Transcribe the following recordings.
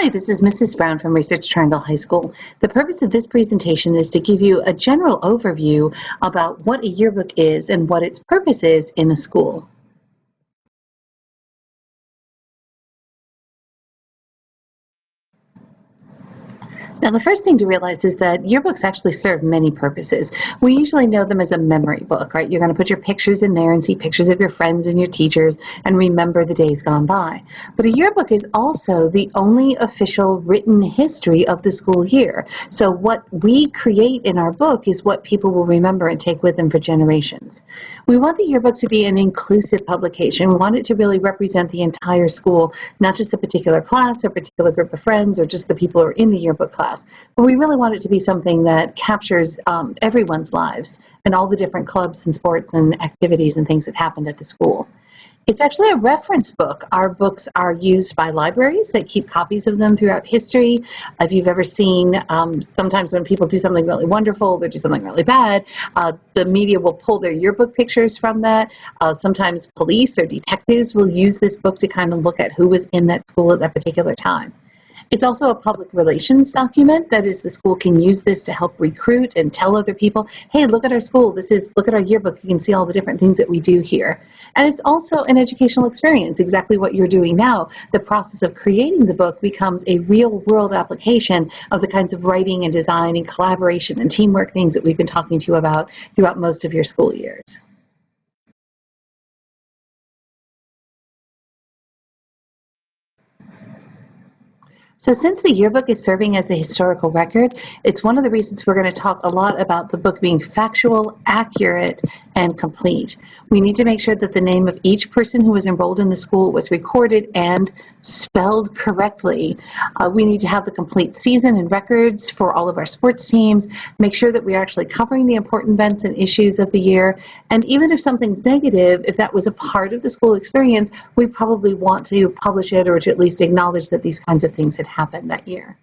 Hi, this is Mrs. Brown from Research Triangle High School. The purpose of this presentation is to give you a general overview about what a yearbook is and what its purpose is in a school. Now, the first thing to realize is that yearbooks actually serve many purposes. We usually know them as a memory book, right? You're going to put your pictures in there and see pictures of your friends and your teachers and remember the days gone by. But a yearbook is also the only official written history of the school year. So what we create in our book is what people will remember and take with them for generations. We want the yearbook to be an inclusive publication. We want it to really represent the entire school, not just a particular class or a particular group of friends or just the people who are in the yearbook class. But we really want it to be something that captures everyone's lives and all the different clubs and sports and activities and things that happened at the school. It's actually a reference book. Our books are used by libraries that keep copies of them throughout history. If you've ever seen, sometimes when people do something really wonderful, they do something really bad, the media will pull their yearbook pictures from that. Sometimes police or detectives will use this book to kind of look at who was in that school at that particular time. It's also a public relations document. That is, the school can use this to help recruit and tell other people, hey, look at our school. Look at our yearbook. You can see all the different things that we do here. And it's also an educational experience, exactly what you're doing now. The process of creating the book becomes a real world application of the kinds of writing and design and collaboration and teamwork things that we've been talking to you about throughout most of your school years. So since the yearbook is serving as a historical record, it's one of the reasons we're going to talk a lot about the book being factual, accurate, and complete. We need to make sure that the name of each person who was enrolled in the school was recorded and spelled correctly. We need to have the complete season and records for all of our sports teams, make sure that we're actually covering the important events and issues of the year, and even if something's negative, if that was a part of the school experience, we probably want to publish it or to at least acknowledge that these kinds of things had happened that year.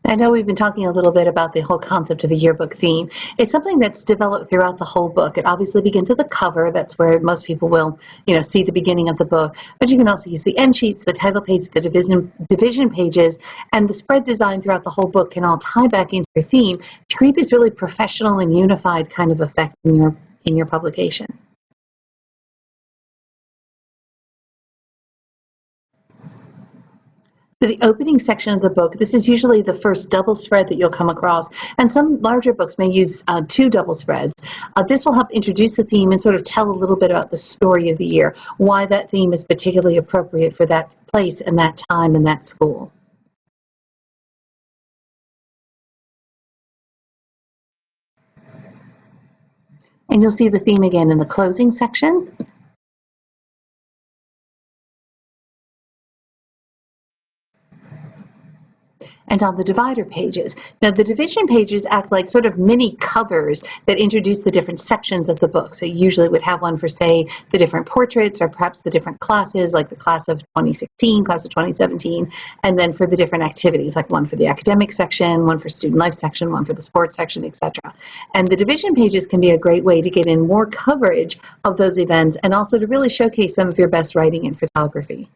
I know we've been talking a little bit about the whole concept of a yearbook theme. It's something that's developed throughout the whole book. It obviously begins with the cover. That's where most people will, see the beginning of the book. But you can also use the end sheets, the title page, the division pages, and the spread design throughout the whole book can all tie back into your theme to create this really professional and unified kind of effect in your publication. For the opening section of the book, this is usually the first double spread that you'll come across, and some larger books may use two double spreads. This will help introduce the theme and sort of tell a little bit about the story of the year, why that theme is particularly appropriate for that place and that time and that school. And you'll see the theme again in the closing section. And on the divider pages. Now, the division pages act like sort of mini covers that introduce the different sections of the book. So you usually would have one for, say, the different portraits or perhaps the different classes, like the class of 2016, class of 2017, and then for the different activities, like one for the academic section, one for student life section, one for the sports section, etc. And the division pages can be a great way to get in more coverage of those events and also to really showcase some of your best writing and photography.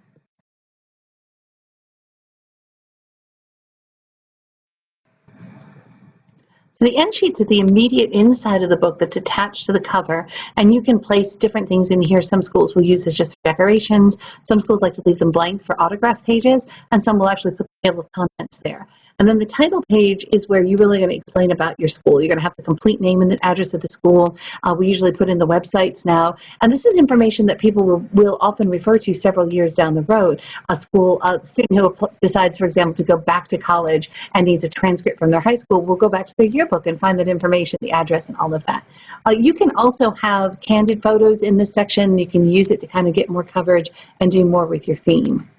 So the end sheets are the immediate inside of the book that's attached to the cover, and you can place different things in here. Some schools will use this just for decorations. Some schools like to leave them blank for autograph pages, and some will actually put the table of contents there. And then the title page is where you're really going to explain about your school. You're going to have the complete name and the address of the school. We usually put in the websites now. And this is information that people will often refer to several years down the road. A student who decides, for example, to go back to college and needs a transcript from their high school will go back to their yearbook and find that information, the address and all of that. You can also have candid photos in this section. You can use it to kind of get more coverage and do more with your theme.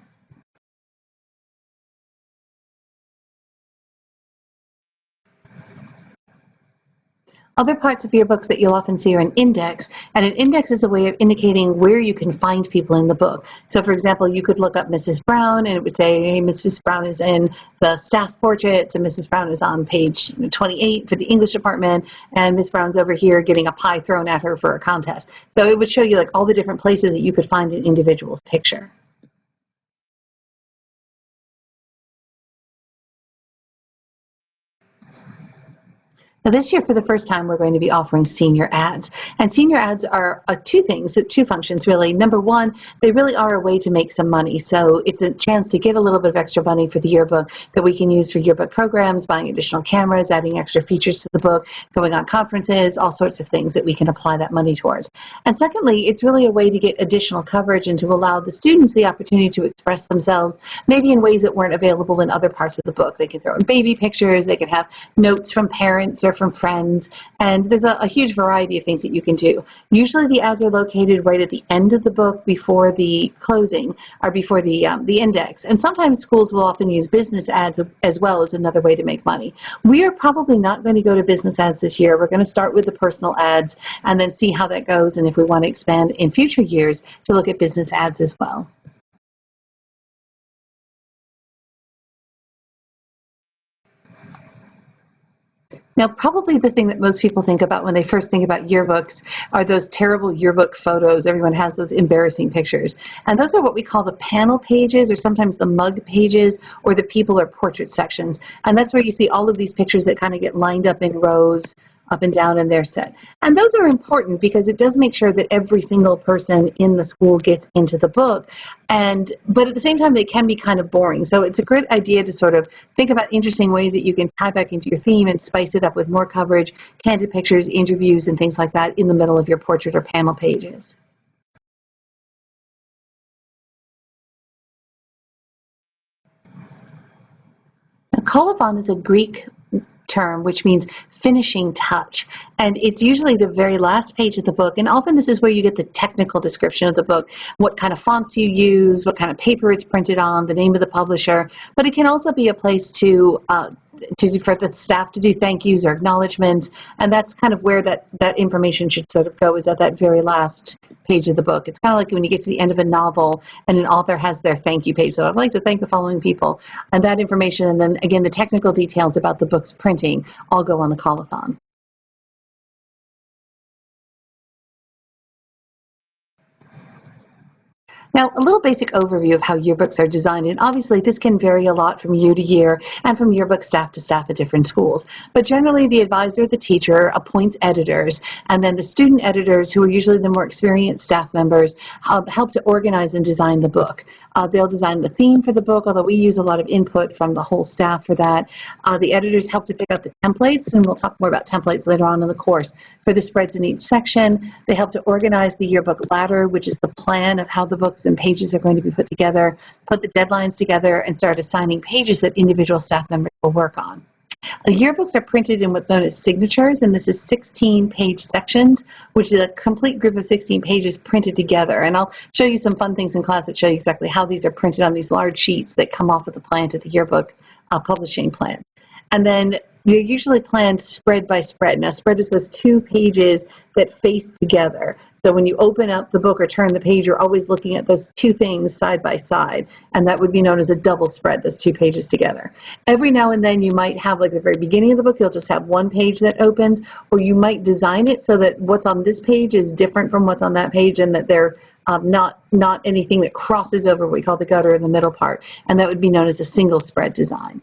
Other parts of yearbooks that you'll often see are an index, and an index is a way of indicating where you can find people in the book. So for example, you could look up Mrs. Brown and it would say, hey, Mrs. Brown is in the staff portraits, and Mrs. Brown is on page 28 for the English department, and Miss Brown's over here getting a pie thrown at her for a contest. So it would show you like all the different places that you could find an individual's picture. Now this year, for the first time, we're going to be offering senior ads. And senior ads are two things, two functions really. Number one, they really are a way to make some money. So it's a chance to get a little bit of extra money for the yearbook that we can use for yearbook programs, buying additional cameras, adding extra features to the book, going on conferences, all sorts of things that we can apply that money towards. And secondly, it's really a way to get additional coverage and to allow the students the opportunity to express themselves, maybe in ways that weren't available in other parts of the book. They can throw in baby pictures, they can have notes from parents or from friends, and there's a huge variety of things that you can do. Usually the ads are located right at the end of the book before the closing or before the index, and sometimes schools will often use business ads as well as another way to make money. We are probably not going to go to business ads this year. We're going to start with the personal ads and then see how that goes, and if we want to expand in future years to look at business ads as well. Now, probably the thing that most people think about when they first think about yearbooks are those terrible yearbook photos. Everyone has those embarrassing pictures. And those are what we call the panel pages, or sometimes the mug pages, or the people or portrait sections. And that's where you see all of these pictures that kind of get lined up in rows, up and down in their set. And those are important because it does make sure that every single person in the school gets into the book. But at the same time, they can be kind of boring. So it's a great idea to sort of think about interesting ways that you can tie back into your theme and spice it up with more coverage, candid pictures, interviews, and things like that in the middle of your portrait or panel pages. Now, colophon is a Greek term which means finishing touch, and it's usually the very last page of the book, and often this is where you get the technical description of the book, what kind of fonts you use, what kind of paper it's printed on, the name of the publisher. But it can also be a place for the staff to do thank yous or acknowledgments, and that's kind of where that information should sort of go, is at that very last page of the book. It's kind of like when you get to the end of a novel and an author has their thank you page. So I'd like to thank the following people, and that information, and then again the technical details about the book's printing all go on the colophon. Now, a little basic overview of how yearbooks are designed, and obviously this can vary a lot from year to year and from yearbook staff to staff at different schools. But generally, the advisor, the teacher, appoints editors, and then the student editors, who are usually the more experienced staff members, help to organize and design the book. They'll design the theme for the book, although we use a lot of input from the whole staff for that. The editors help to pick out the templates, and we'll talk more about templates later on in the course, for the spreads in each section. They help to organize the yearbook ladder, which is the plan of how the books and pages are going to be put together, put the deadlines together, and start assigning pages that individual staff members will work on. Yearbooks are printed in what's known as signatures, and this is 16-page sections, which is a complete group of 16 pages printed together. And I'll show you some fun things in class that show you exactly how these are printed on these large sheets that come off of the plan to the yearbook publishing plan. And then they're usually planned spread by spread. Now, spread is those 2 pages that face together. So when you open up the book or turn the page, you're always looking at those 2 things side by side, and that would be known as a double spread, those 2 pages together. Every now and then you might have, like the very beginning of the book, you'll just have 1 page that opens, or you might design it so that what's on this page is different from what's on that page, and that they're not anything that crosses over what we call the gutter in the middle part, and that would be known as a single spread design.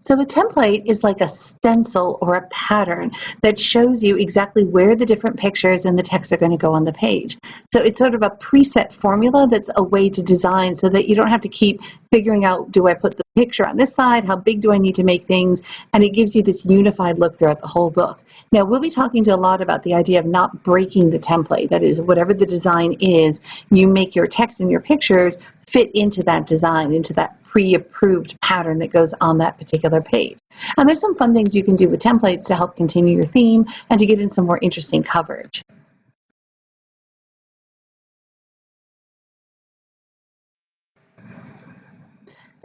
So a template is like a stencil or a pattern that shows you exactly where the different pictures and the text are going to go on the page. So it's sort of a preset formula that's a way to design so that you don't have to keep figuring out, do I put the picture on this side? How big do I need to make things? And it gives you this unified look throughout the whole book. Now, we'll be talking to a lot about the idea of not breaking the template. That is, whatever the design is, you make your text and your pictures fit into that design, into that pre-approved pattern that goes on that particular page. And there's some fun things you can do with templates to help continue your theme and to get in some more interesting coverage.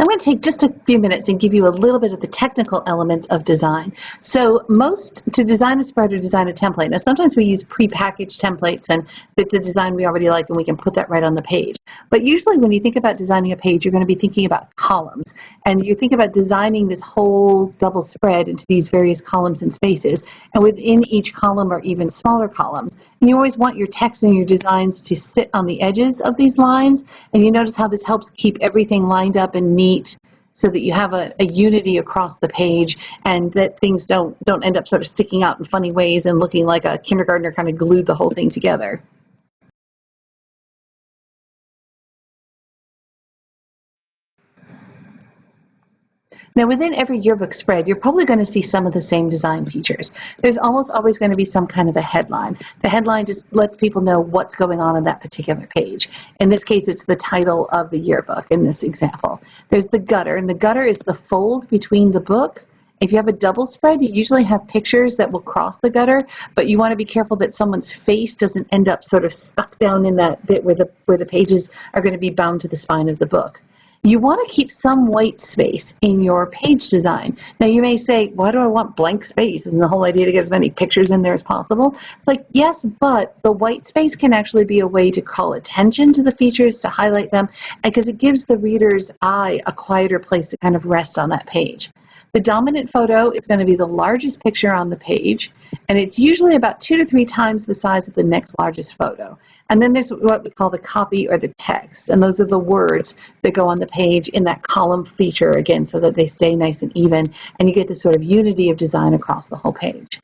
I'm going to take just a few minutes and give you a little bit of the technical elements of design. So to design a spread or design a template, now sometimes we use pre-packaged templates and it's a design we already like and we can put that right on the page. But usually when you think about designing a page, you're going to be thinking about columns. And you think about designing this whole double spread into these various columns and spaces. And within each column are even smaller columns. And you always want your text and your designs to sit on the edges of these lines. And you notice how this helps keep everything lined up and neat so that you have a unity across the page and that things don't end up sort of sticking out in funny ways and looking like a kindergartner kind of glued the whole thing together. Now, within every yearbook spread, you're probably going to see some of the same design features. There's almost always going to be some kind of a headline. The headline just lets people know what's going on that particular page. In this case, it's the title of the yearbook in this example. There's the gutter, and the gutter is the fold between the book. If you have a double spread, you usually have pictures that will cross the gutter, but you want to be careful that someone's face doesn't end up sort of stuck down in that bit where the pages are going to be bound to the spine of the book. You want to keep some white space in your page design. Now you may say, why do I want blank space? Isn't the whole idea to get as many pictures in there as possible? It's like, yes, but the white space can actually be a way to call attention to the features, to highlight them, because it gives the reader's eye a quieter place to kind of rest on that page. The dominant photo is going to be the largest picture on the page, and it's usually about 2 to 3 times the size of the next largest photo. And then there's what we call the copy or the text, and those are the words that go on the page in that column feature again so that they stay nice and even, and you get this sort of unity of design across the whole page.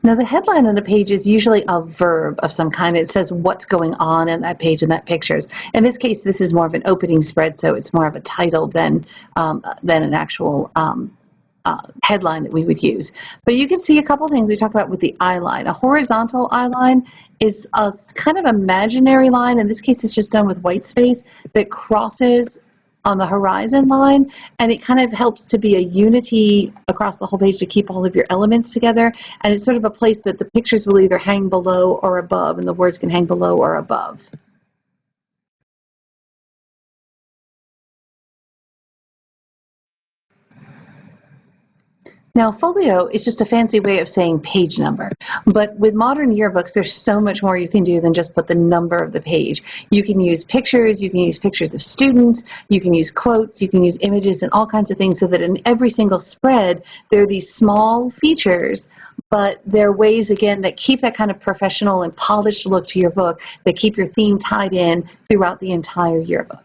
Now, the headline on the page is usually a verb of some kind. It says what's going on in that page and that pictures. In this case, this is more of an opening spread, so it's more of a title than an actual headline that we would use. But you can see a couple things we talk about with the eye line. A horizontal eye line is a kind of imaginary line. In this case, it's just done with white space that crosses on the horizon line, and it kind of helps to be a unity across the whole page to keep all of your elements together, and it's sort of a place that the pictures will either hang below or above, and the words can hang below or above. Now, folio is just a fancy way of saying page number, but with modern yearbooks, there's so much more you can do than just put the number of the page. You can use pictures of students, you can use quotes, you can use images and all kinds of things so that in every single spread, there are these small features, but they're ways, again, that keep that kind of professional and polished look to your book, that keep your theme tied in throughout the entire yearbook.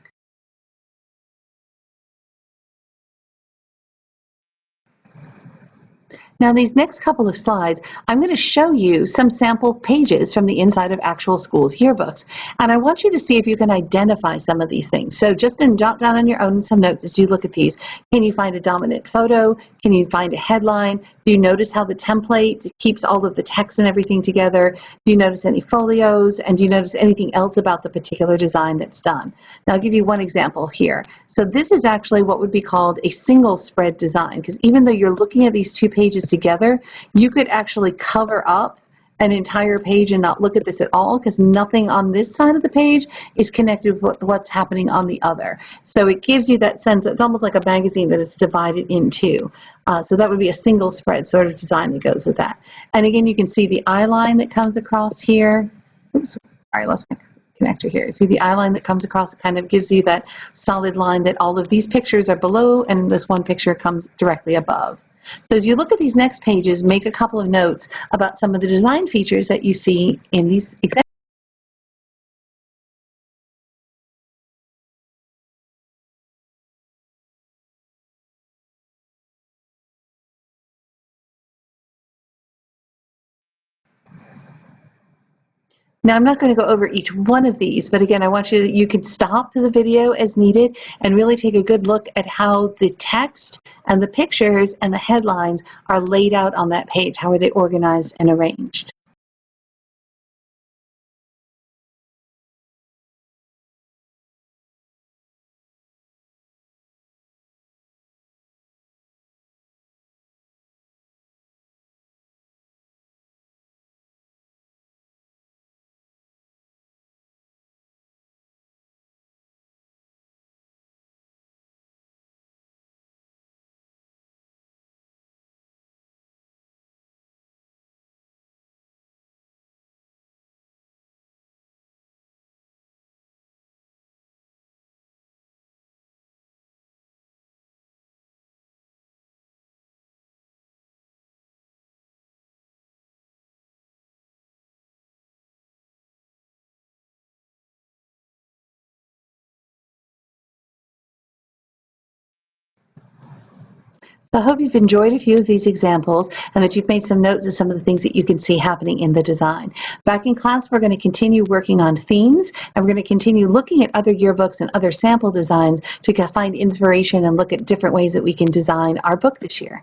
Now, these next couple of slides, I'm going to show you some sample pages from the inside of actual schools' yearbooks. And I want you to see if you can identify some of these things. So just jot down on your own some notes as you look at these. Can you find a dominant photo? Can you find a headline? Do you notice how the template keeps all of the text and everything together? Do you notice any folios? And do you notice anything else about the particular design that's done? Now, I'll give you one example here. So this is actually what would be called a single spread design, because even though you're looking at these two pages together, you could actually cover up an entire page and not look at this at all, because nothing on this side of the page is connected with what's happening on the other. So it gives you that sense, it's almost like a magazine that it's divided in two. So that would be a single spread sort of design that goes with that. And again, you can see the eye line that comes across here. Oops, sorry, I lost my connector here. See the eye line that comes across, it kind of gives you that solid line that all of these pictures are below and this one picture comes directly above. So as you look at these next pages, make a couple of notes about some of the design features that you see in these examples. Now, I'm not going to go over each one of these, but again, I want you can stop the video as needed and really take a good look at how the text and the pictures and the headlines are laid out on that page. How are they organized and arranged? So I hope you've enjoyed a few of these examples and that you've made some notes of some of the things that you can see happening in the design. Back in class, we're going to continue working on themes, and we're going to continue looking at other yearbooks and other sample designs to find inspiration and look at different ways that we can design our book this year.